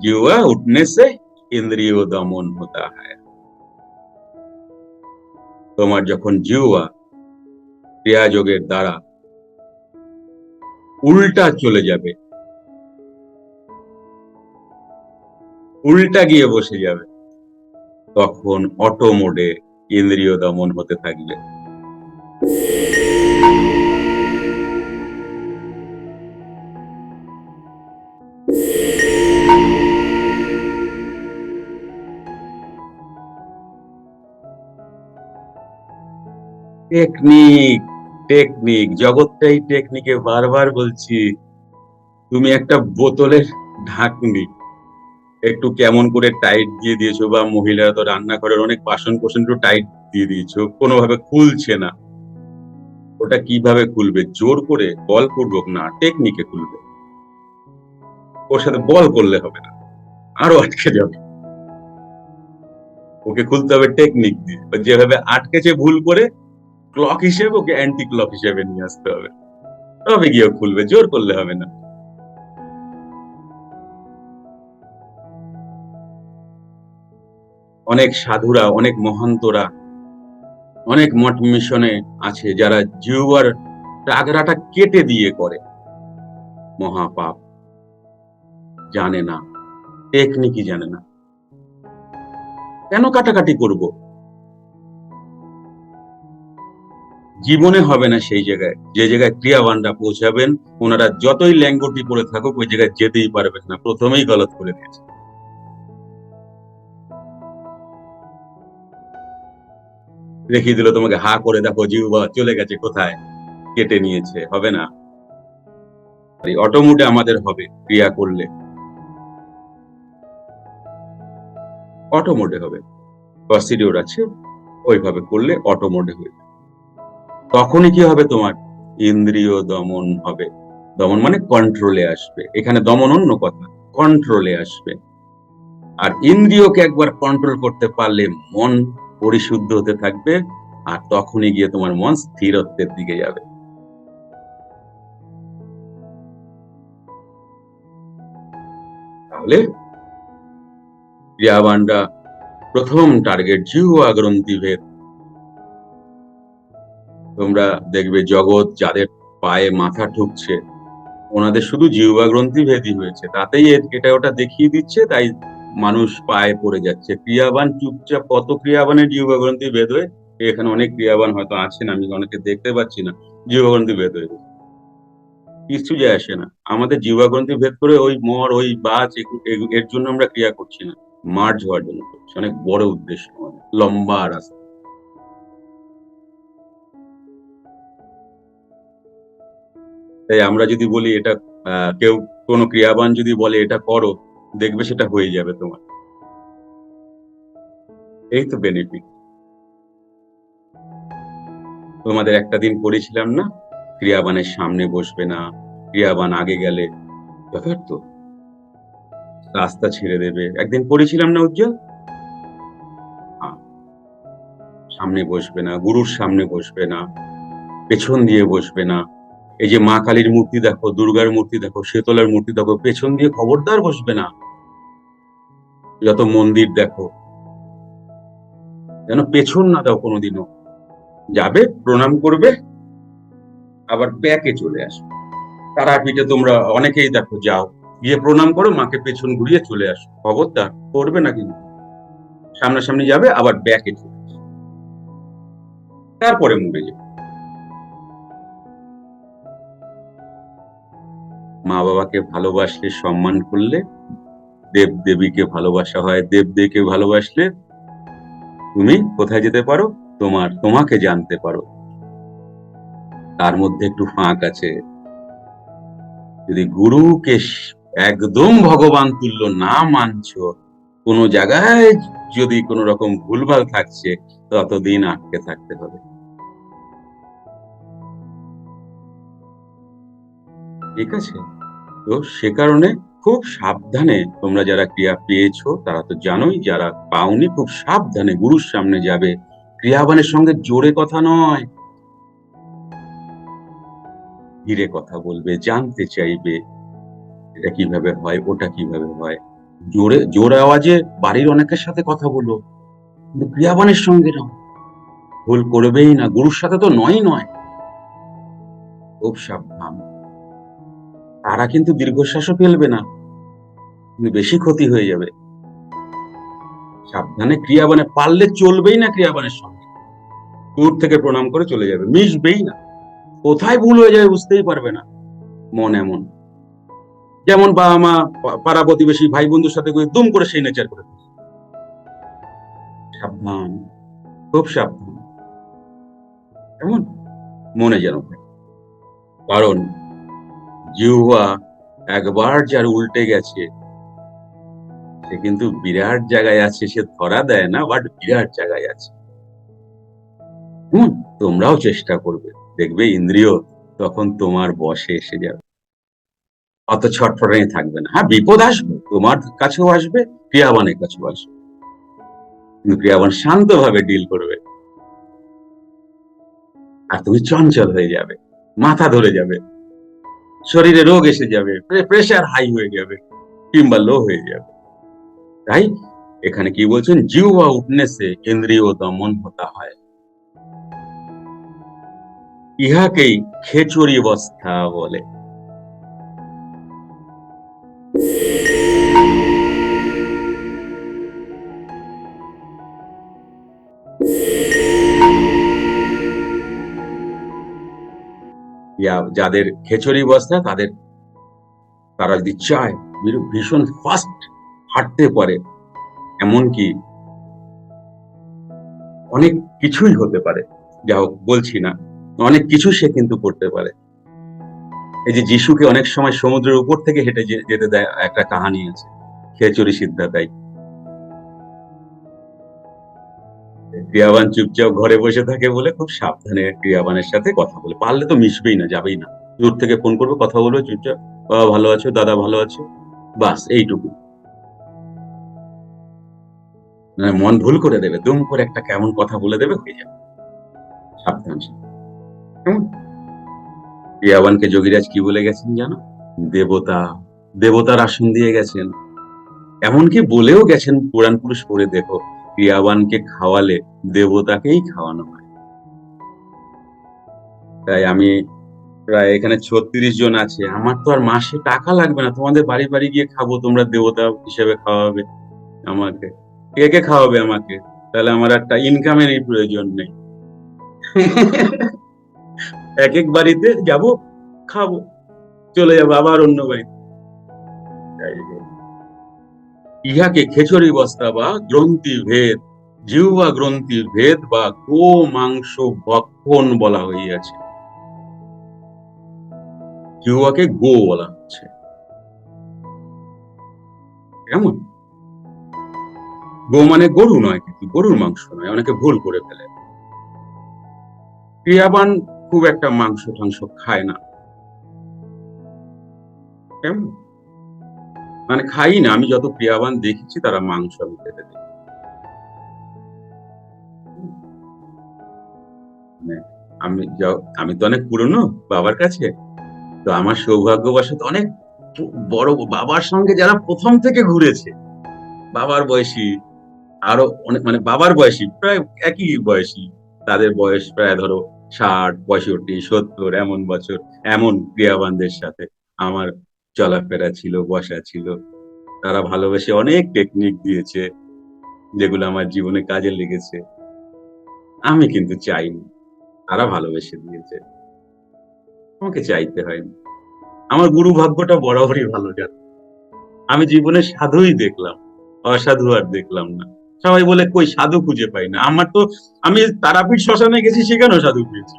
जिह्वा उठने से इंद्रियो दमन होता है। তোমার যখন জিহ্বা ক্রিয়া যোগের দ্বারা উল্টা চলে যাবে, উল্টা গিয়ে বসে যাবে, তখন অটো মোডে ইন্দ্রিয় দমন হতে থাকবে। টেকনিক, টেকনিক, জগৎটাই টেকনিকে, বারবার বলছি। তুমি একটা বোতলের ঢাকনি একটু কেমন করে টাইট দিয়ে দিয়েছো, বা মহিলারা তো রান্নাঘরের অনেক বাসন কোসন একটু টাইট দিয়ে দিয়েছো, কোনোভাবে খুলছে না। ওটা কিভাবে খুলবে? জোর করে, বলপূর্বক না, টেকনিকে খুলবে। ওর সাথে বল করলে হবে না, আরো আটকে যাবে। ওকে খুলতে হবে টেকনিক দিয়ে। যেভাবে আটকেছে ভুল করে, ক্লক হিসেবে ওকে অ্যান্টি ক্লক হিসেবে নিয়ে আসতে হবে, তবে গিয়ে খুলবে, জোর করলে হবে না। অনেক সাধুরা, অনেক মহান্তরা, অনেক মঠ মিশনে আছে যারা জিহ্বার টাগরাটা কেটে দিয়ে করে। মহাপাপ, জানে না, টেকনিকই জানে না। কেন কাটাকাটি করব? জীবনে হবে না সেই জায়গায়, যে জায়গায় ক্রিয়াবানরা পৌঁছাবেন। ওনারা যতই ল্যাঙ্গুটি পরে থাকুক, ওই জায়গায় যেতেই পারবেন না, প্রথমেই গলত করে দিয়েছে। দেখিয়ে দিল তোমাকে, হা করে দেখো, জিহ্বা চলে গেছে কোথায়, কেটে নিয়েছে, হবে না। অটোমোডে আমাদের হবে ক্রিয়া করলে, অটোমোডে হবে, প্রসিডিওর আছে, ওইভাবে করলে অটোমোডে হয়ে যাবে। তখনই কি হবে? তোমার ইন্দ্রিয় দমন হবে। দমন মানে কন্ট্রোলে আসবে। এখানে দমন অন্য কথা, কন্ট্রোলে আসবে। আর ইন্দ্রিয়কে একবার কন্ট্রোল করতে পারলে মন পরিশুদ্ধ হতে থাকবে, আর তখনই গিয়ে তোমার মন স্থিরত্বের দিকে যাবে। তাহলে ক্রিয়াবানরা প্রথম টার্গেট জিহ্বা গ্রন্থি ভেদ। তোমরা দেখবে জগৎ যাদের পায়ে মাথা ঠুকছে, ওনাদের শুধু জিহ্বা গ্রন্থি ভেদই হয়েছে, তাতেই এটা ওটা দেখিয়ে দিচ্ছে, তাই মানুষ পায়ে পড়ে যাচ্ছে। ক্রিয়াবান চুপচাপ, কত ক্রিয়াবানের জিহ্বা গ্রন্থি ভেদ হয়ে, এখানে অনেক ক্রিয়াবান হয়তো আছেন, আমি অনেকে দেখতে পাচ্ছি না, জিহ্বা গ্রন্থি ভেদ হয়ে গেছে, কিছু যায় আসে না। আমাদের জিহ্বা গ্রন্থি ভেদ করে ওই মর, ওই বাজ, এর জন্য আমরা ক্রিয়া করছি না, মার্জ হওয়ার জন্য করছি। অনেক বড় উদ্দেশ্য, আমাদের লম্বা রাস্তা। তাই আমরা যদি বলি এটা, কেউ কোনো ক্রিয়াবান যদি বলে এটা করো, দেখবে সেটা হয়ে যাবে তোমার। এই তো বেনিফিট। তোমাদের একটা দিন পড়েছিলাম না, ক্রিয়াবানের সামনে বসবে না, ক্রিয়াবান আগে গেলে যথার্থ রাস্তা ছেড়ে দেবে। একদিন পড়েছিলাম না উজ্জ্বল? সামনে বসবে না, গুরুর সামনে বসবে না, পেছন দিয়ে বসবে না। এই যে মা কালীর মূর্তি দেখো, দুর্গার মূর্তি দেখো, শীতলার মূর্তি দেখো, পেছন দিয়ে খবরদার বসবে না। যত মন্দির দেখো, যেন পেছন না দাও কোনোদিনও। যাবে, প্রণাম করবে, আবার ব্যাকে চলে আসবে। তারাপীঠে তোমরা অনেকেই দেখো, যাও, গিয়ে প্রণাম করো, মাকে পেছন ঘুরিয়ে চলে আসো, খবরদার করবে না কিন্তু। সামনাসামনি যাবে, আবার ব্যাকে চলে আসবে, তারপরে মরে যাবে। মা বাবাকে ভালোবাসলে, সম্মান করলে, দেব দেবীকে ভালোবাসা হয়, দেব দেবীকে ভালোবাসলে তুমি কোথায় যেতে পারো? তোমাকে জানতে পারো। তার মধ্যে একটু ফাঁক আছে। যদি গুরুকে একদম ভগবান তুল্য না মানছো, কোনো জায়গায় যদি কোনো রকম ভুলভাল থাকছে, ততদিন আটকে থাকতে হবে। ঠিক আছে? তো সে কারণে খুব সাবধানে, তোমরা যারা ক্রিয়া পেয়েছো তারা তো জানোই, যারা পাওনি খুব সাবধানে গুরুর সামনে যাবে। ক্রিয়াবানের সঙ্গে জোরে কথা নয়, ধীরে কথা বলবে, জানতে চাইবে এটা কিভাবে হয়, ওটা কিভাবে হয়। জোর আওয়াজে বাড়ির অনেকের সাথে কথা বলো, কিন্তু ক্রিয়াবানের সঙ্গে নাও, ভুল করবেই না, গুরুর সাথে তো নয়। খুব সাবধান। তারা কিন্তু দীর্ঘশ্বাসও ফেলবে না, কিন্তু বেশি ক্ষতি হয়ে যাবে। সাবধানে ক্রিয়াবানে, পারলে চলবেই না ক্রিয়াবানের সঙ্গে, দূর থেকে প্রণাম করে চলে যাবে, মিশবেই না। কোথায় ভুল হয়ে যাবে বুঝতেই পারবে না। মন এমন, যেমন বাবা মা পাড়া প্রতিবেশী ভাই বন্ধুর সাথে দুম করে সেই নেচার করে। সাবধান, খুব সাবধান। এমন মনে যেন, কারণ জিহ্বা একবার যার উল্টে গেছে, সে কিন্তু বিরাট জায়গায় আছে। সে ধরা দেয় না, বাট বিরাট জায়গায় আছে। তোমরাও চেষ্টা করবে, দেখবে ইন্দ্রিয় তখন তোমার বশে এসে যাবে, অত ছটফটানি থাকবে না। হ্যাঁ, বিপদ আসবে, তোমার কাছেও আসবে, ক্রিয়াবানের কাছেও আসবে, কিন্তু ক্রিয়াবান শান্তভাবে ডিল করবে। আর তুমি চঞ্চল হয়ে যাবে, মাথা ধরে যাবে, শরীরে রোগ এসে যাবে, প্রেশার হাই হয়ে যাবে কিংবা লো হয়ে যাবে। তাই এখানে কি বলছেন, জিহ্বা উঠনে সে ইন্দ্রিয় দমন হতা হয়, ইহাকেই খেচুরি অবস্থা বলে। যাদের খেচুরি অবস্থা, তারা যদি চায় ভীষণ ফাস্ট হাঁটতে পারে, এমনকি অনেক কিছুই হতে পারে, যা হোক বলছি না, অনেক কিছু সে কিন্তু করতে পারে। এই যে যিশুকে অনেক সময় সমুদ্রের উপর থেকে হেঁটে যেতে দেয়, একটা কাহানি আছে, খেচুরি সিদ্ধা। তাই ক্রিয়াবান চুপচাপ ঘরে বসে থাকে বলে খুব সাবধানে ক্রিয়াবানের সাথে কথা বলে, পারলে তো মিশবেই না, যাবেই না, দূর থেকে ফোন করবে, কথা বলবে চুপচাপ, বাবা ভালো আছো, দাদা ভালো আছো, বাস এইটুকু। মন ভুল করে দেবে, দুম করে একটা কেমন কথা বলে দেবে, হয়ে যাবে। সাবধান। ক্রিয়াবানকে যোগীরাজ কি বলে গেছেন জানো? দেবতা, দেবতার আসন দিয়ে গেছেন। এমনকি বলেও গেছেন, পুরাণ পুরুষ পড়ে দেখো, ক্রিয়াবানকে খাওয়ালে দেবতাকেই খাওয়ানো হয়। তাই আমি প্রায় এখানে 36 জন আছে, আমার তো আর মাসে টাকা লাগবে না, তোমাদের বাড়ি বাড়ি গিয়ে খাবো, তোমরা দেবতা হিসেবে খাওয়াবে আমাকে, কে কে খাওয়াবে আমাকে, তাহলে আমার একটা ইনকামেরই প্রয়োজন নেই। এক এক বাড়িতে যাব, খাবো, চলে যাবো আবার অন্য বাড়িতে। ইহাকে খেচুরি বস্তা বা গ্রন্থি ভেদ, জিহ্বা গ্রন্থি ভেদ বা গো মাংস ভক্ষণ বলা হইয়াছে। জিহ্বাকে গো বলা হচ্ছে, কেমন? গো মানে গরু নয়, কিন্তু গরুর মাংস নয়, অনেকে ভুল করে ফেলে। ক্রিয়াবান খুব একটা মাংস টাংস খায় না, কেমন, মানে খাই না। আমি যত ক্রিয়াবান দেখেছি তারা মাংস আমি খেতে দেখি। মানে আমি তো অনেক পুরনো বাবার কাছে, তো আমার সৌভাগ্যবশত অনেক বড় বাবার সঙ্গে যারা প্রথম থেকে ঘুরেছে, বাবার বয়সী, আরো অনেক, মানে বাবার বয়সী প্রায় একই বয়সী, তাদের বয়স প্রায় ধরো 60, 65, 70 এমন বছর, এমন ক্রিয়াবানদের সাথে আমার চলাফেরা ছিল, বসা ছিল। তারা ভালোবেসে অনেক টেকনিক দিয়েছে, যেগুলো আমার জীবনে কাজে লেগেছে। আমি কিন্তু চাইনি, তারা ভালোবেসে দিয়েছে, আমাকে চাইতে হয়নি। আমার গুরু ভাগ্যটা বরাবরই ভালো যাবে। আমি জীবনে সাধুই দেখলাম, অসাধু আর দেখলাম না। সবাই বলে কই সাধু খুঁজে পাই না, আমার তো, আমি তারাপীঠ শ্মশানে গেছি, সেখানেও সাধু পেয়েছি।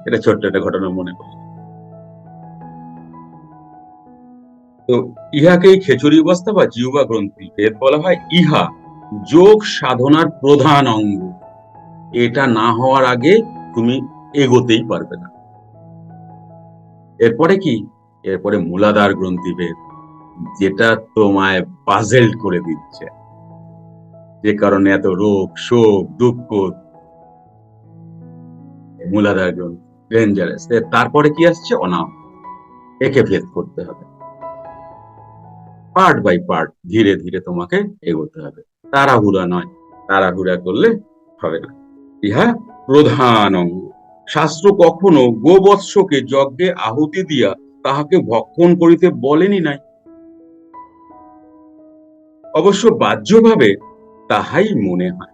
এটা ছোট্ট একটা ঘটনা মনে করি। তো ইহাকেই খেচুরি অবস্থা বা জিহ্বা গ্রন্থি ভেদ বলা হয়। ইহা যোগ সাধনার প্রধান অঙ্গ, এটা না হওয়ার আগে তুমি এগোতেই পারবে না। এরপরে কি? এরপরে মূলাধার গ্রন্থি ভেদ, যেটা তোমায় পাজেল্ড করে দিচ্ছে, যে কারণে এত রোগ শোক দুঃখ। মূলাধার গ্রন্থি ডেঞ্জারাস। তারপরে কি আসছে? অনাহত, একে ভেদ করতে হবে। পার্ট বাই পার্ট ধীরে ধীরে তোমাকে এগোতে হবে, তাড়াহুড়া নয়, তাড়াহুড়া করলে হবে না। ইহা প্রধান অঙ্গ। শাস্ত্র কখনো গোবৎসকে যজ্ঞে আহুতি দিয়া তাহাকে ভক্ষণ করিতে বলেনি নাই। অবশ্য বাহ্যভাবে তাহাই মনে হয়।